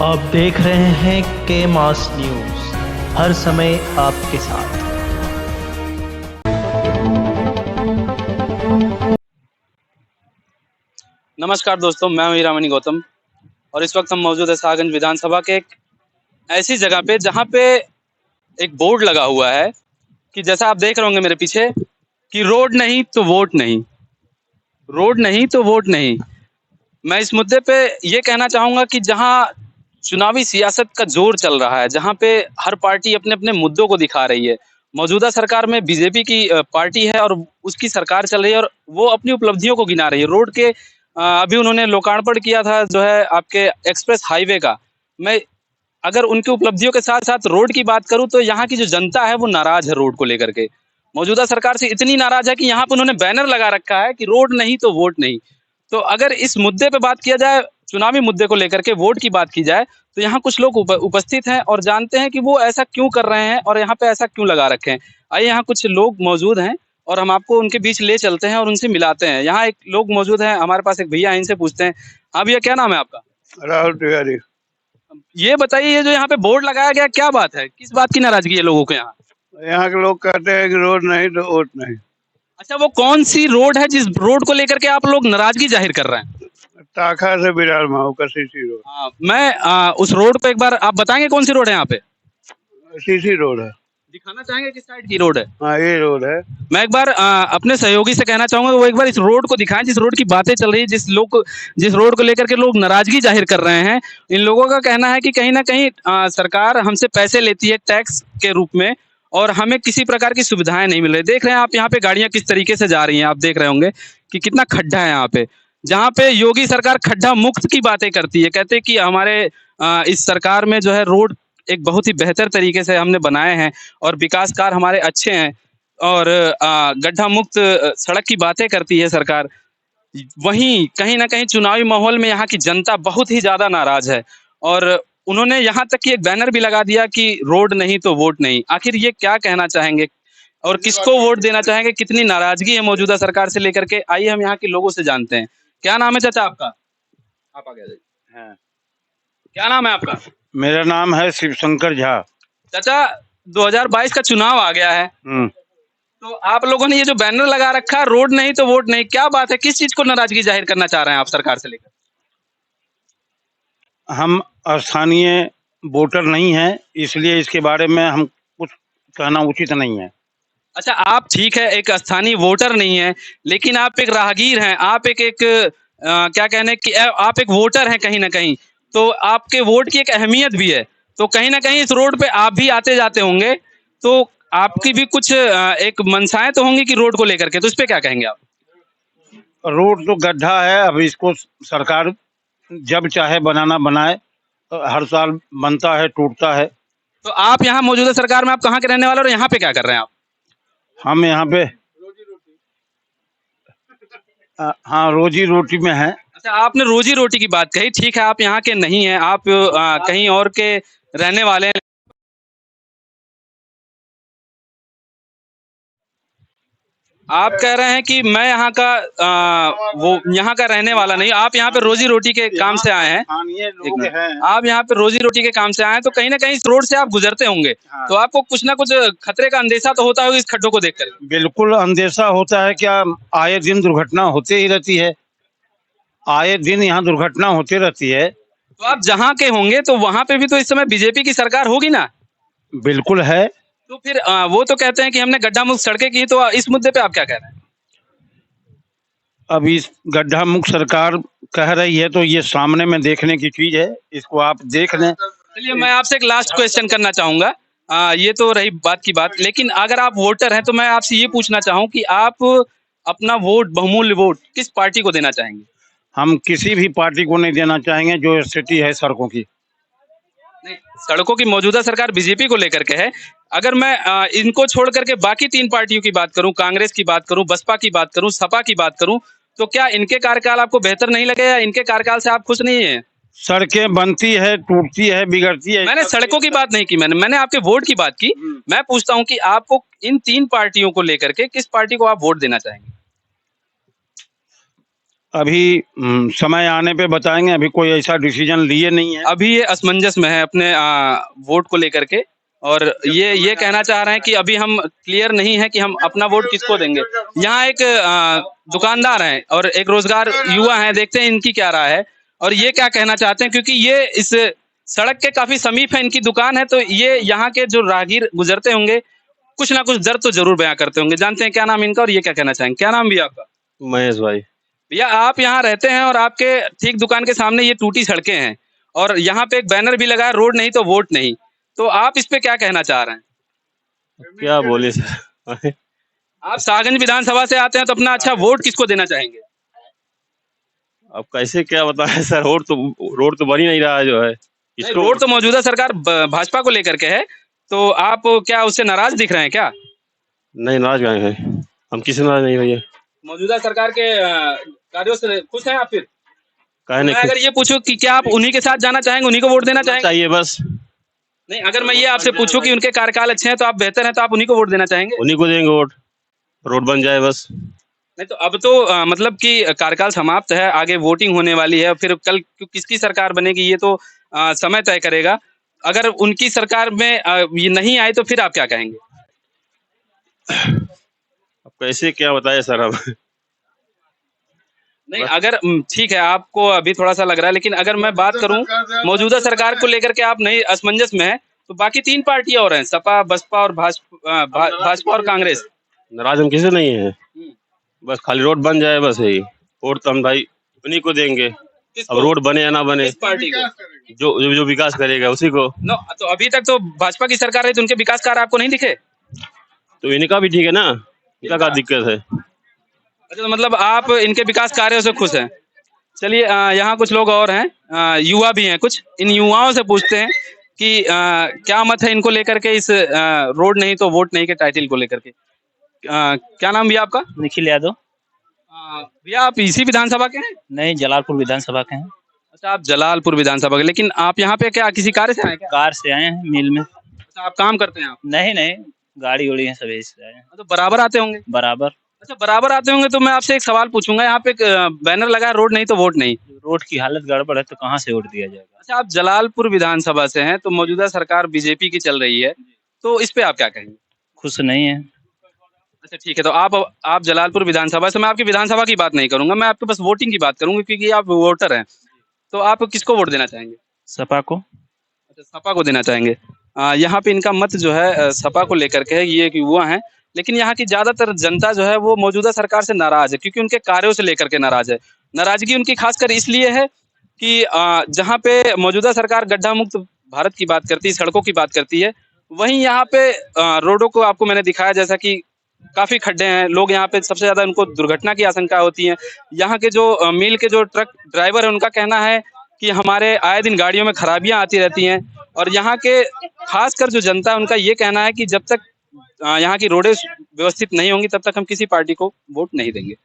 आप देख रहे हैं के मास न्यूज, हर समय आपके साथ। नमस्कार दोस्तों, मैं हूं हीरामणि गौतम और इस वक्त हम मौजूद है शाहगंज विधानसभा के एक ऐसी जगह पे जहां पे एक बोर्ड लगा हुआ है कि जैसा आप देख रहे होंगे मेरे पीछे कि रोड नहीं तो वोट नहीं, रोड नहीं तो वोट नहीं। मैं इस मुद्दे पे ये कहना चाहूँगा कि जहाँ चुनावी सियासत का ज़ोर चल रहा है, जहाँ पे हर पार्टी अपने-अपने मुद्दों को दिखा रही है। मौजूदा सरकार में बीजेपी की पार्टी है और उसकी सरकार चल रही है और वो अपनी उपलब्धियों को गिना रही है। रोड के अभी उन्होंने लोकार्पण किया था जो है आपके एक्सप्रेस हाईवे का। मैं अगर उनकी उपलब्धियों के साथ-साथ रोड की बात करूँ तो यहाँ की जो जनता है वो नाराज़ है रोड को लेकर के। मौजूदा सरकार से इतनी नाराज़ है कि यहाँ पे उन्होंने बैनर लगा रखा है कि रोड नहीं तो वोट नहीं। तो अगर इस मुद्दे पे बात किया जाए, चुनावी मुद्दे को लेकर के वोट की बात की जाए, तो यहाँ कुछ लोग उपस्थित हैं और जानते हैं कि वो ऐसा क्यों कर रहे हैं और यहाँ पे ऐसा क्यों लगा रखे हैं। आइए यहाँ कुछ लोग मौजूद हैं और हम आपको उनके बीच ले चलते हैं और उनसे मिलाते हैं। यहाँ एक लोग मौजूद हैं, हमारे पास एक भैया हैं, इनसे पूछते हैं। हाँ भैया, क्या नाम है आपका? राहुल तिवारी। ये बताइए, ये जो यहाँ पे बोर्ड लगाया गया, क्या बात है? किस बात की नाराजगी है लोगों के यहाँ? यहाँ के लोग कहते हैं कि रोड नहीं तो वोट नहीं। अच्छा, वो कौन सी रोड है जिस रोड को लेकर के आप लोग नाराजगी जाहिर कर रहे हैं? ताखा से बिरार माऊ का सीसी रोड। मैं उस रोड पे एक बार आप बताएंगे कौन सी रोड है यहाँ पे? सीसी रोड है। दिखाना चाहेंगे किस साइड की रोड है? हाँ, ये रोड है। मैं एक बार अपने सहयोगी से कहना चाहूंगा वो एक बार इस रोड को दिखाएं जिस रोड की बातें चल रही है, जिस रोड को लेकर के लोग नाराजगी जाहिर कर रहे हैं। इन लोगों का कहना है कि कहीं ना कहीं सरकार हमसे पैसे लेती है टैक्स के रूप में और हमें किसी प्रकार की सुविधाएं नहीं मिल रही। देख रहे हैं आप यहाँ पे गाड़ियां किस तरीके से जा रही हैं, आप देख रहे होंगे कि कितना खड्डा है यहाँ पे। जहाँ पे योगी सरकार खड्डा मुक्त की बातें करती है, कहते हैं कि हमारे इस सरकार में जो है रोड एक बहुत ही बेहतर तरीके से हमने बनाए हैं और विकास कार्य हमारे अच्छे हैं और गड्ढा मुक्त सड़क की बातें करती है सरकार। वहीं कहीं ना कहीं चुनावी माहौल में यहाँ की जनता बहुत ही ज्यादा नाराज है और उन्होंने यहाँ तक कि एक बैनर भी लगा दिया कि रोड नहीं तो वोट नहीं। आखिर ये क्या कहना चाहेंगे और किसको वोट देना चाहेंगे? कितनी नाराजगी है मौजूदा सरकार से लेकर के, आइए हम यहाँ के लोगों से जानते हैं। क्या नाम है चाचा आपका? आप आगे आ जाइए। हाँ। क्या नाम है आपका? मेरा नाम है शिवशंकर झा। चाचा, 2022 का चुनाव आ गया है, तो आप लोगों ने ये जो बैनर लगा रखा है रोड नहीं तो वोट नहीं, क्या बात है? किस चीज को नाराजगी जाहिर करना चाह रहे हैं आप सरकार से लेकर? हम स्थानीय वोटर नहीं हैं, इसलिए इसके बारे में हम कुछ कहना उचित नहीं है। अच्छा, आप ठीक है एक स्थानीय वोटर नहीं है, लेकिन आप एक राहगीर हैं, आप एक क्या कहने कि आप एक वोटर हैं कहीं ना कहीं, तो आपके वोट की एक अहमियत भी है। तो कहीं ना कहीं इस रोड पे आप भी आते जाते होंगे, तो आपकी भी कुछ एक मंशाएं तो होंगी कि रोड को लेकर के, तो इस पे क्या कहेंगे आप? रोड तो गड्ढा है, अब इसको सरकार जब चाहे बनाना बनाए। हर साल बनता है, टूटता है। तो आप यहाँ मौजूदा सरकार में आप कहाँ के रहने वाले और यहाँ पे क्या कर रहे हैं आप? हम यहाँ पे हाँ, रोजी रोटी में है। अच्छा, आपने रोजी रोटी की बात कही, ठीक है आप यहाँ के नहीं हैं, आप कहीं और के रहने वाले हैं। आप कह रहे हैं कि मैं यहाँ का वो यहाँ का रहने वाला नहीं, आप यहाँ पे रोजी रोटी के काम से आए हैं। स्थानीय लोग हैं। आप यहाँ पे रोजी रोटी के काम से आए हैं, तो कहीं ना कहीं इस रोड से आप गुजरते होंगे, हाँ। तो आपको कुछ ना कुछ खतरे का अंदेशा तो होता होगा इस खड्डों को देखकर? बिल्कुल अंदेशा होता है, क्या आए दिन दुर्घटना होती ही रहती है। आए दिन यहाँ दुर्घटना होती रहती है। तो आप जहाँ के होंगे तो वहां पे भी तो इस समय बीजेपी की सरकार होगी ना? बिल्कुल है। तो फिर वो तो कहते हैं कि हमने गड्ढा मुक्त सड़कें की, तो इस मुद्दे पे आप क्या कह रहे हैं? अब इस गड्ढा मुक्त सरकार कह रही है तो ये सामने में देखने की चीज है, इसको आप देख लें। चलिए, मैं आपसे एक लास्ट क्वेश्चन करना चाहूंगा। ये तो रही बात की बात, लेकिन अगर आप वोटर हैं तो मैं आपसे ये पूछना चाहूँ कि आप अपना वोट, बहुमूल्य वोट किस पार्टी को देना चाहेंगे? हम किसी भी पार्टी को नहीं देना चाहेंगे जो स्थिति है सड़कों की। नहीं, सड़कों की मौजूदा सरकार बीजेपी को लेकर के है। अगर मैं इनको छोड़ करके बाकी 3 पार्टियों की बात करूं, कांग्रेस की बात करूं, बसपा की बात करूं, सपा की बात करूं, तो क्या इनके कार्यकाल आपको बेहतर नहीं लगे या इनके कार्यकाल से आप खुश नहीं है? सड़कें बनती है, टूटती है, बिगड़ती है। मैंने सड़कों की बात नहीं की, मैंने आपके वोट की बात की। मैं पूछता हूं कि आपको इन 3 पार्टियों को लेकर के किस पार्टी को आप वोट देना चाहेंगे? अभी समय आने पे बताएंगे, अभी कोई ऐसा डिसीजन लिए नहीं है। अभी ये असमंजस में है अपने वोट को लेकर के, और ये कहना चाह रहे हैं कि अभी हम क्लियर नहीं है कि हम अपना वोट किसको देंगे। यहाँ एक दुकानदार हैं और एक रोजगार युवा हैं, देखते हैं इनकी क्या राय है और ये क्या कहना चाहते हैं, क्योंकि ये इस सड़क के काफी समीप है इनकी दुकान है, तो ये यहाँ के जो राहगीर गुजरते होंगे कुछ ना कुछ दर्द तो जरूर बयां करते होंगे। जानते हैं क्या नाम इनका और ये क्या कहना चाहेंगे। क्या नाम भी आपका? महेश भाई। भैया आप यहाँ रहते हैं और आपके ठीक दुकान के सामने ये टूटी सड़कें हैं और यहाँ पे एक बैनर भी लगा है, रोड नहीं तो वोट नहीं, तो आप इस पे क्या कहना चाह रहे हैं? क्या बोले सर। आप सागंज विधानसभा से आते हैं तो अपना अच्छा वोट किसको देना चाहेंगे? अब कैसे क्या बताएं सर, रोड तो बन ही नहीं रहा है जो है नहीं, इसको। रोड तो मौजूदा सरकार भाजपा को लेकर के है, तो आप क्या उससे नाराज दिख रहे हैं क्या? नहीं, नाराज गए हैं हम, किसी से नाराज नहीं भैया। मौजूदा सरकार के कार्यों से खुश हैं आप? फिर कहे मैं नहीं अगर ये पूछूं कि क्या आप उन्हीं के साथ जाना चाहेंगे, उन्हीं को वोट देना चाहेंगे? चाहिए बस, नहीं, अगर मैं ये आपसे पूछूं कि उनके कार्यकाल अच्छे हैं तो आप बेहतर हैं तो आप उन्हीं को वोट देना चाहेंगे? उन्हीं को देंगे वोट, रोड बन जाए बस। नहीं तो अब तो मतलब कि कार्यकाल समाप्त है, आगे वोटिंग होने वाली है, फिर कल किसकी सरकार बनेगी ये तो समय तय करेगा। अगर उनकी सरकार में ये नहीं आए तो फिर आप क्या कहेंगे? अब कैसे क्या बताए सर अब। नहीं, अगर ठीक है आपको अभी थोड़ा सा लग रहा है, लेकिन अगर मैं बात करूं मौजूदा सरकार को लेकर के आप नहीं असमंजस में है, तो बाकी 3 पार्टियां और हैं, सपा, बसपा और भाजपा और कांग्रेस। नाराज हम किसी से नहीं है, बस खाली रोड बन जाए बस यही। वोट तो हम भाई उन्हीं को देंगे, अब रोड बने या ना बने। किस पार्टी को? जो विकास करेगा उसी को। नो, तो अभी तक तो भाजपा की सरकार रही तो उनके विकास कार्य आपको नहीं दिखे? तो इनका भी ठीक है ना, इनका क्या दिक्कत है। अच्छा, तो मतलब आप इनके विकास कार्यों से खुश हैं। चलिए यहाँ कुछ लोग और हैं, युवा भी हैं कुछ, इन युवाओं से पूछते हैं कि क्या मत है इनको लेकर के इस रोड नहीं तो वोट नहीं के टाइटल को लेकर के। क्या नाम भैया आपका? निखिल यादव। भैया आप इसी विधानसभा के हैं? नहीं, जलालपुर विधानसभा के हैं। अच्छा, आप जलालपुर विधानसभा के, लेकिन आप यहाँ पे क्या किसी कार्य से आए क्या? कार से आए हैं, मिल में। अच्छा, आप काम करते हैं आप? नहीं नहीं, गाड़ी उड़ी है, सभी से आए हैं। तो बराबर आते होंगे? बराबर। अच्छा, बराबर आते होंगे तो मैं आपसे एक सवाल पूछूंगा, यहाँ पे एक बैनर लगा है, रोड नहीं तो वोट नहीं। रोड की हालत गड़बड़ है तो कहाँ से वोट दिया जाएगा। अच्छा, आप जलालपुर विधानसभा से हैं, तो मौजूदा सरकार बीजेपी की चल रही है, तो इस पे आप क्या कहेंगे? खुश नहीं है। अच्छा ठीक है, तो आप जलालपुर विधानसभा से, मैं आपकी विधानसभा की बात नहीं करूंगा, मैं आपके बस वोटिंग की बात करूंगा क्योंकि आप वोटर हैं, तो आप किसको वोट देना चाहेंगे? सपा को। अच्छा, सपा को देना चाहेंगे। यहाँ पे इनका मत जो है सपा को लेकर के है, ये एक युवा हैं, लेकिन यहाँ की ज्यादातर जनता जो है वो मौजूदा सरकार से नाराज है क्योंकि उनके कार्यों से लेकर के नाराज है। नाराजगी उनकी खासकर इसलिए है कि जहाँ पे मौजूदा सरकार गड्ढा मुक्त भारत की बात करती है, सड़कों की बात करती है, वहीं यहाँ पे रोडों को आपको मैंने दिखाया जैसा कि काफी खड्डे हैं, लोग यहाँ पे सबसे ज्यादा उनको दुर्घटना की आशंका होती है। यहाँ के जो मिल के जो ट्रक ड्राइवर है उनका कहना है कि हमारे आए दिन गाड़ियों में खराबियां आती रहती हैं, और यहाँ के खासकर जो जनता है उनका ये कहना है कि जब तक यहाँ की रोडें व्यवस्थित नहीं होंगी तब तक हम किसी पार्टी को वोट नहीं देंगे।